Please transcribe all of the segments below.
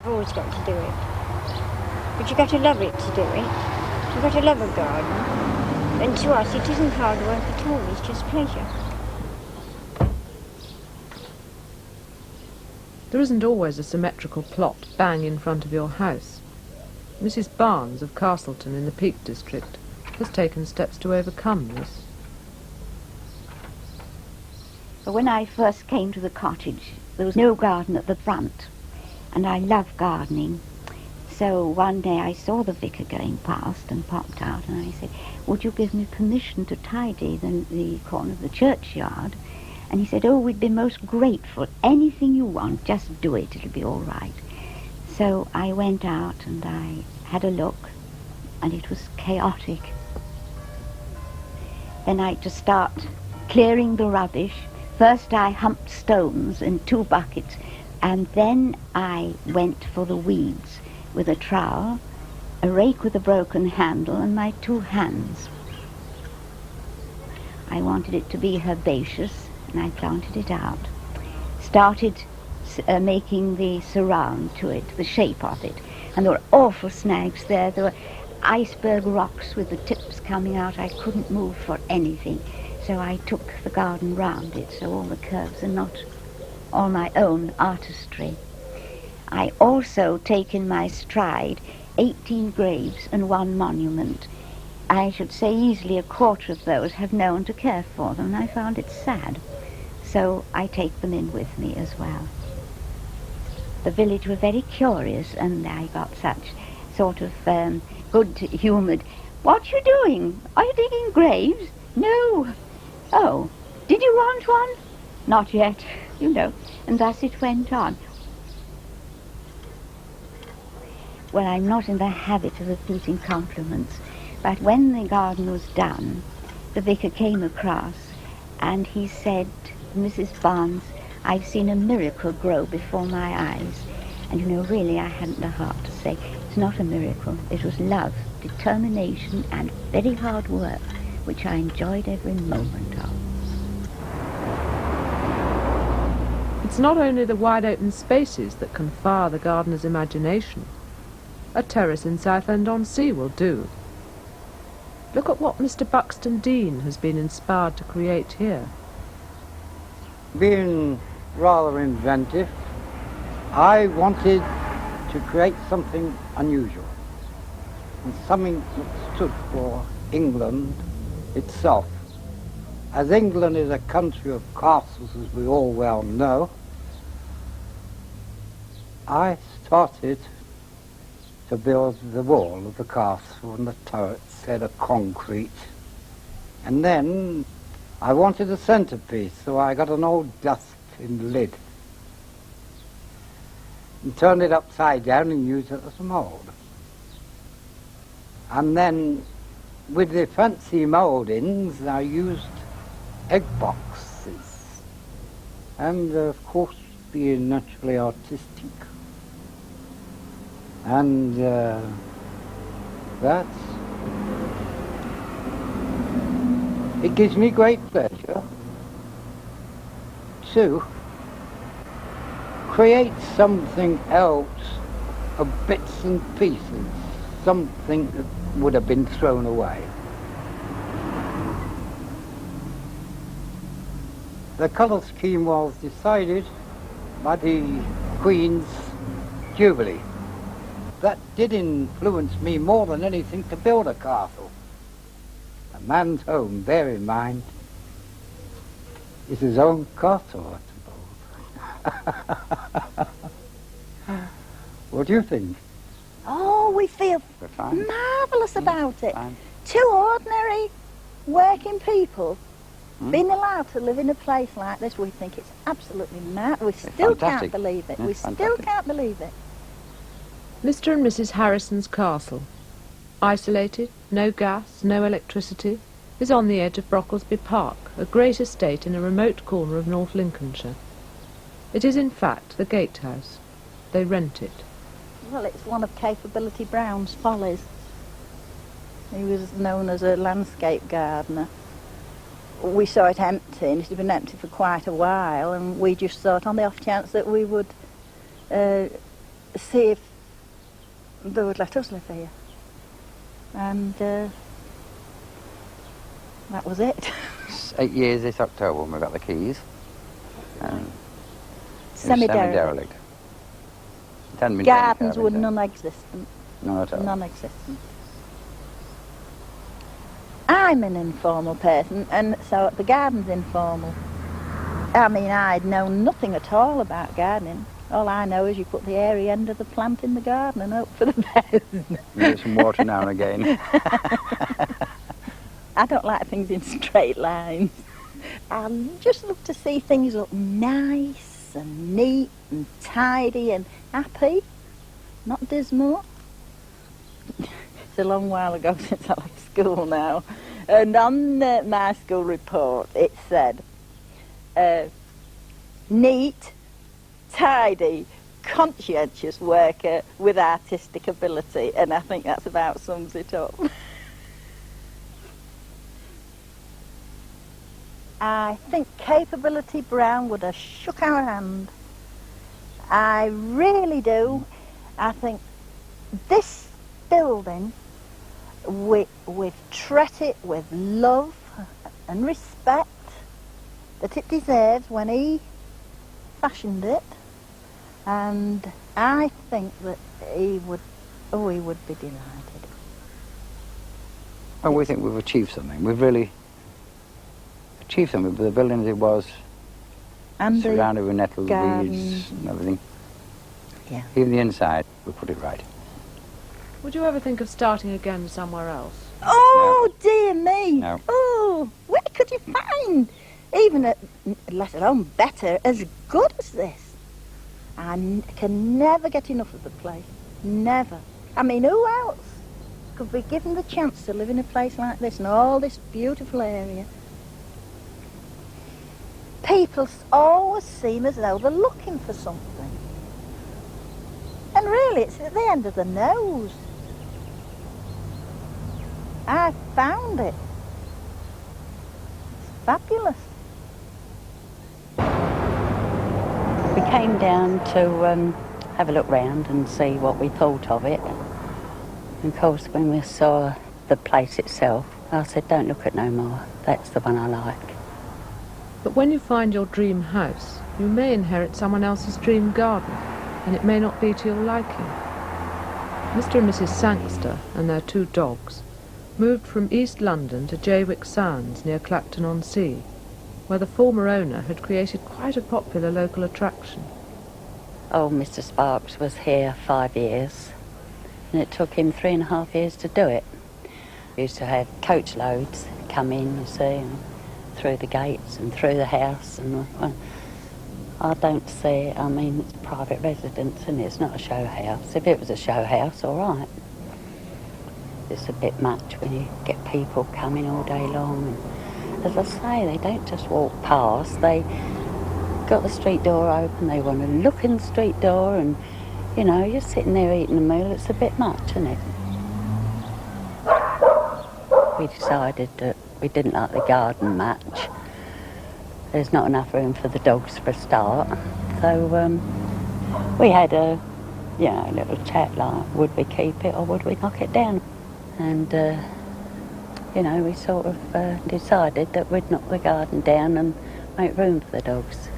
You've always got to do it. But you've got to love it to do it. You've got to love a garden. And to us, it isn't hard work at all, it's just pleasure. There isn't always a symmetrical plot bang in front of your house. Mrs. Barnes of Castleton in the Peak District has taken steps to overcome this. When I first came to the cottage, there was no garden at the front, and I love gardening. So one day I saw the vicar going past and popped out, and I said, would you give me permission to tidy the corner of the churchyard? And he said, oh, we'd be most grateful. Anything you want, just do it, it'll be all right. So I went out and I had a look, and it was chaotic. Then I had to start clearing the rubbish. First I humped stones in 2 buckets, and then I went for the weeds with a trowel, a rake with a broken handle, and my 2 hands. I wanted it to be herbaceous, and I planted it out. Started making the surround to it, the shape of it, and there were awful snags there. There were iceberg rocks with the tips coming out. I couldn't move for anything. So I took the garden round it, so all the curves are not all my own artistry. I also take in my stride 18 graves and 1 monument. I should say easily a quarter of those have no one to care for them, and I found it sad. So I take them in with me as well. The village were very curious, and I got such sort of good-humoured, what you doing? Are you digging graves? No. Oh, did you want one? Not yet, you know. And thus it went on. Well, I'm not in the habit of repeating compliments, but when the garden was done, the vicar came across and he said, Mrs. Barnes, I've seen a miracle grow before my eyes. And you know, really, I hadn't the heart to say, it's not a miracle. It was love, determination, and very hard work, which I enjoyed every moment of. It's not only the wide open spaces that can fire the gardener's imagination. A terrace in Southend-on-Sea will do. Look at what Mr. Buxton Dean has been inspired to create here. Being rather inventive, I wanted to create something unusual, and something that stood for England itself. As England is a country of castles, as we all well know, I started to build the wall of the castle and the turrets out of concrete. And then I wanted a centrepiece, so I got an old dustbin lid and turned it upside down and used it as a mould. And then with the fancy mouldings, I used egg boxes, and of course being naturally artistic, and it gives me great pleasure to create something else of bits and pieces, something that would have been thrown away. The colour scheme was decided by the Queen's Jubilee. That did influence me more than anything to build a castle. A man's home, bear in mind, is his own castle, I suppose. What do you think? Oh, we feel marvellous about it. 2 ordinary working people being allowed to live in a place like this, we think it's absolutely mad. We still can't believe it. We still can't believe it. Mr. and Mrs. Harrison's castle, isolated, no gas, no electricity, is on the edge of Brocklesby Park, a great estate in a remote corner of North Lincolnshire. It is in fact the gatehouse. They rent it. Well, it's one of Capability Brown's follies. He was known as a landscape gardener. We saw it empty, and it had been empty for quite a while, and we just thought on the off chance that we would see if they would let us live here. And that was it. It's 8 years this October when we got the keys. Semi-derelict. It hadn't been Gardens taken were care of, non-existent. Not at all. Non-existent. I'm an informal person, and so the garden's informal. I mean, I'd known nothing at all about gardening. All I know is you put the airy end of the plant in the garden and hope for the best. We get some water now and again. I don't like things in straight lines. I just love to see things look nice and neat and tidy and happy, not dismal. It's a long while ago since I left school now. And on my school report it said, neat, tidy, conscientious worker with artistic ability, and I think that's about sums it up. I think Capability Brown would have shook our hand. I really do. I think this building, we've treated it with love and respect that it deserves when he fashioned it, and I think that he would be delighted. And we think we've achieved something. We've really achieved something with the building as it was, And surrounded with nettle garden. weeds and everything. Yeah. Even the inside, we put it right. Would you ever think of starting again somewhere else? Oh, dear me. No. Oh, where could you find even, let alone better, as good as this? I can never get enough of the place. Never. I mean, who else could be given the chance to live in a place like this, in all this beautiful area? People always seem as though they're looking for something. And really, it's at the end of the nose. I found it. It's fabulous. We came down to have a look round and see what we thought of it. And of course, when we saw the place itself, I said, don't look at no more. That's the one I like. But when you find your dream house, you may inherit someone else's dream garden, and it may not be to your liking. Mr. and Mrs. Sangster and their 2 dogs moved from East London to Jaywick Sands near Clacton-on-Sea, where the former owner had created quite a popular local attraction. Old Mr. Sparks was here 5 years, and it took him 3.5 years to do it. We used to have coach loads come in, you see, and through the gates and through the house, and I don't see, I mean, it's a private residence and it's not a show house. If it was a show house, all right. It's a bit much when you get people coming all day long. And as I say, they don't just walk past, they got the street door open, they want to look in the street door, and, you know, you're sitting there eating a meal, it's a bit much, isn't it? We decided that we didn't like the garden much. There's not enough room for the dogs for a start. So we had a little chat like, would we keep it or would we knock it down? And, we sort of decided that we'd knock the garden down and make room for the dogs.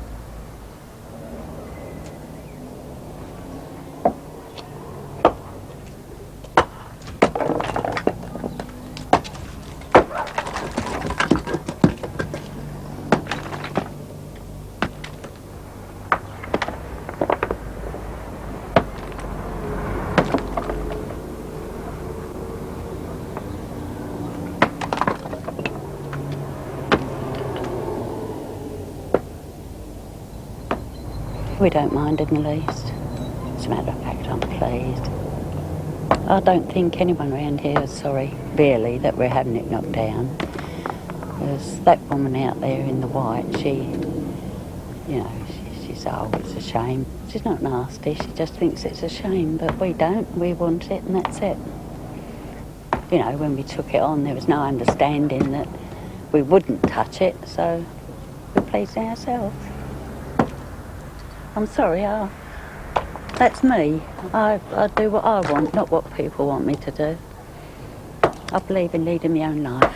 We don't mind in the least. As a matter of fact, I'm pleased. I don't think anyone around here is sorry, really, that we're having it knocked down. Because that woman out there in the white, she says, oh, it's a shame. She's not nasty, she just thinks it's a shame, but we don't. We want it, and that's it. You know, when we took it on, there was no understanding that we wouldn't touch it, so we pleased ourselves. I'm sorry, That's me. I do what I want, not what people want me to do. I believe in leading my own life.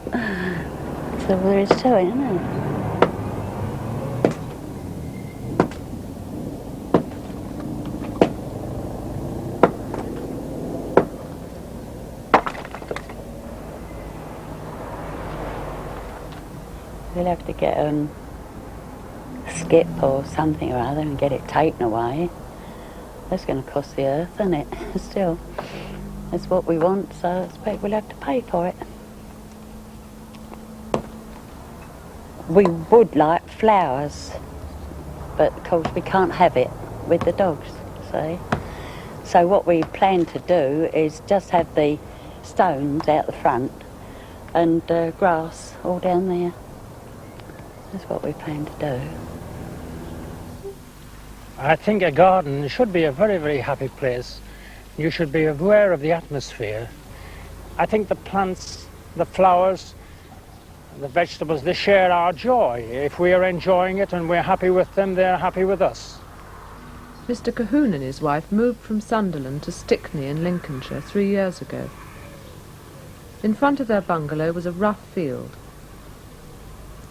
That's all there is to it, isn't it? We'll have to get a skip or something or other and get it taken away. That's going to cost the earth, isn't it? Still, that's what we want, so I expect we'll have to pay for it. We would like flowers, but of course we can't have it with the dogs, see? So what we plan to do is just have the stones out the front and grass all down there. That's what we plan to do. I think a garden should be a very, very happy place. You should be aware of the atmosphere. I think the plants, the flowers, the vegetables, they share our joy. If we are enjoying it and we're happy with them, they're happy with us. Mr. Cahoon and his wife moved from Sunderland to Stickney in Lincolnshire 3 years ago. In front of their bungalow was a rough field.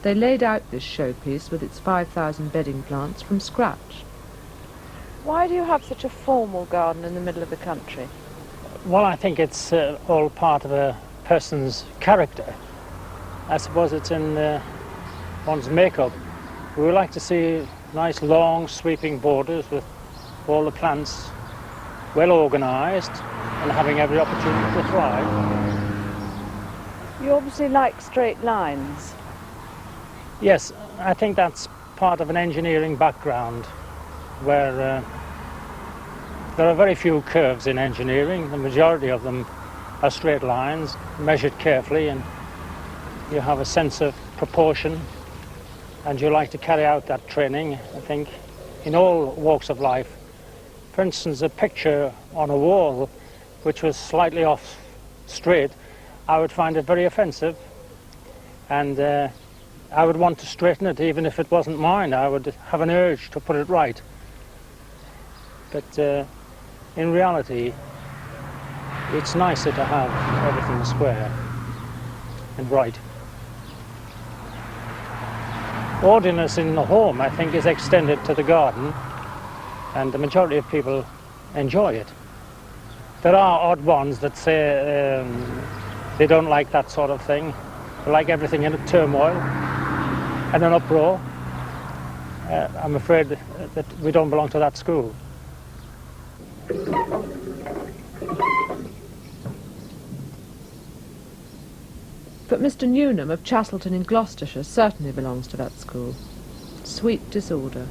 They laid out this showpiece with its 5,000 bedding plants from scratch. Why do you have such a formal garden in the middle of the country? Well, I think it's all part of a person's character. I suppose it's in one's makeup. We like to see nice long sweeping borders with all the plants well organised and having every opportunity to thrive. You obviously like straight lines. Yes, I think that's part of an engineering background where there are very few curves in engineering. The majority of them are straight lines, measured carefully, and you have a sense of proportion, and you like to carry out that training, I think, in all walks of life. For instance, a picture on a wall which was slightly off straight, I would find it very offensive, and I would want to straighten it even if it wasn't mine. I would have an urge to put it right. But in reality, it's nicer to have everything square and right. Orderliness in the home, I think, is extended to the garden, and the majority of people enjoy it. There are odd ones that say they don't like that sort of thing. They like everything in a turmoil and an uproar. I'm afraid that we don't belong to that school. But Mr. Newnham of Chastleton in Gloucestershire certainly belongs to that school. Sweet disorder.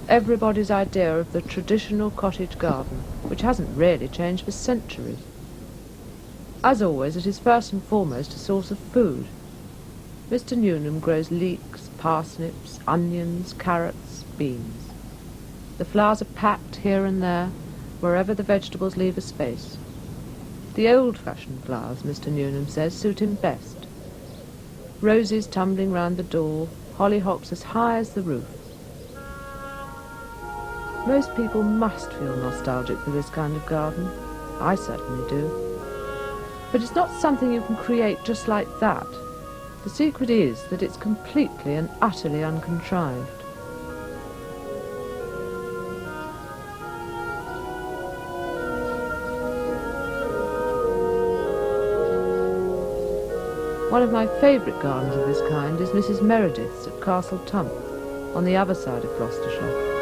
Everybody's idea of the traditional cottage garden, which hasn't really changed for centuries. As always, it is first and foremost a source of food. Mr. Newnham grows leeks, parsnips, onions, carrots, beans. The flowers are packed here and there, wherever the vegetables leave a space. The old-fashioned flowers, Mr. Newnham says, suit him best. Roses tumbling round the door, hollyhocks as high as the roof. Most people must feel nostalgic for this kind of garden. I certainly do. But it's not something you can create just like that. The secret is that it's completely and utterly uncontrived. One of my favourite gardens of this kind is Mrs. Meredith's at Castle Tump, on the other side of Gloucestershire.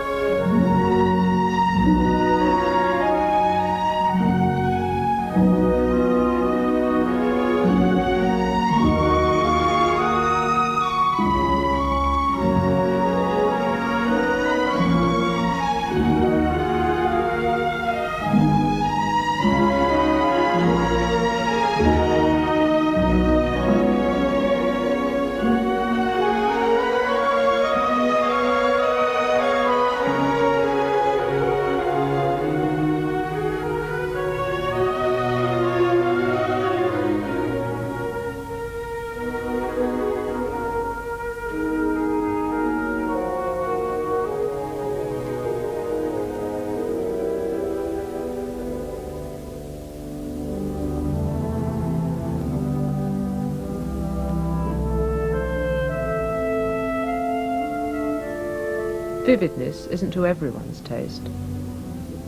Vividness isn't to everyone's taste.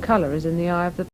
Colour is in the eye of the